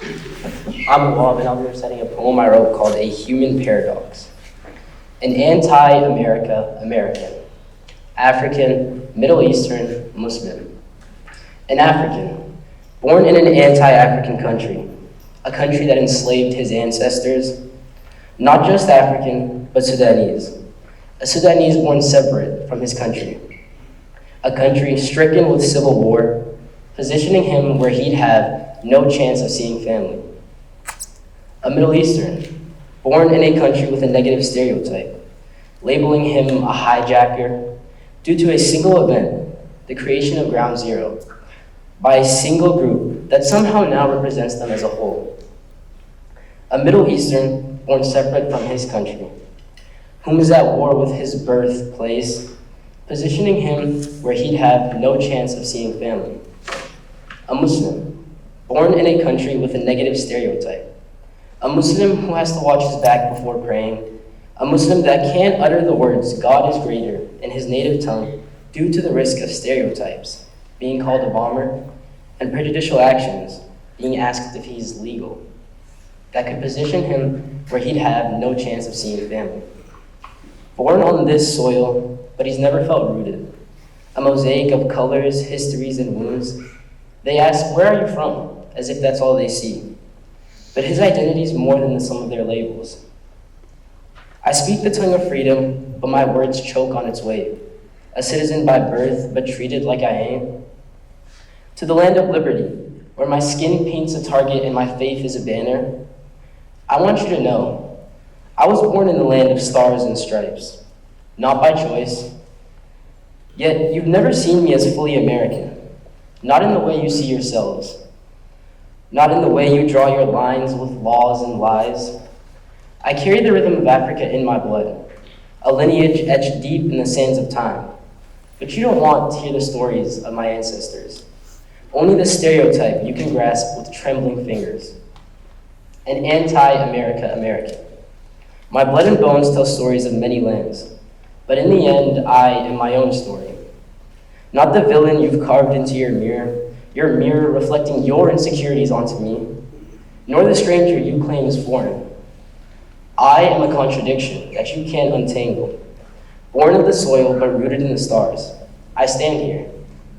I'm Awaab, and I'll be reciting a poem I wrote called A Human Paradox. An anti-America American, African, Middle Eastern, Muslim. An African, born in an anti-African country, a country that enslaved his ancestors, not just African, but Sudanese. A Sudanese born separate from his country, a country stricken with civil war, positioning him where he'd have no chance of seeing family. A Middle Eastern, born in a country with a negative stereotype, labeling him a hijacker due to a single event, the creation of Ground Zero, by a single group that somehow now represents them as a whole. A Middle Eastern, born separate from his country, whom is at war with his birthplace, positioning him where he'd have no chance of seeing family. A Muslim, born in a country with a negative stereotype, a Muslim who has to watch his back before praying, a Muslim that can't utter the words God is greater in his native tongue due to the risk of stereotypes, being called a bomber, and prejudicial actions, being asked if he's legal, that could position him where he'd have no chance of seeing family. Born on this soil, but he's never felt rooted. A mosaic of colors, histories, and wounds. They ask, where are you from? As if that's all they see. But his identity is more than the sum of their labels. I speak the tongue of freedom, but my words choke on its weight. A citizen by birth, but treated like I ain't. To the land of liberty, where my skin paints a target and my faith is a banner. I want you to know, I was born in the land of stars and stripes, not by choice. Yet you've never seen me as fully American, not in the way you see yourselves, not in the way you draw your lines with laws and lies. I carry the rhythm of Africa in my blood, a lineage etched deep in the sands of time. But you don't want to hear the stories of my ancestors, only the stereotype you can grasp with trembling fingers. An anti-America American. My blood and bones tell stories of many lands, but in the end, I am my own story. Not the villain you've carved into your mirror reflecting your insecurities onto me, nor the stranger you claim is foreign. I am a contradiction that you can't untangle. Born of the soil, but rooted in the stars. I stand here,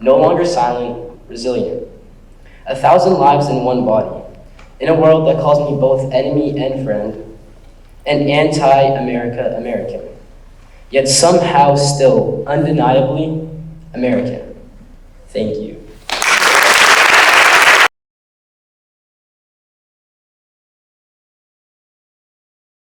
no longer silent, resilient. 1,000 lives in one body, in a world that calls me both enemy and friend, an anti-America American, yet somehow still undeniably American. Thank you.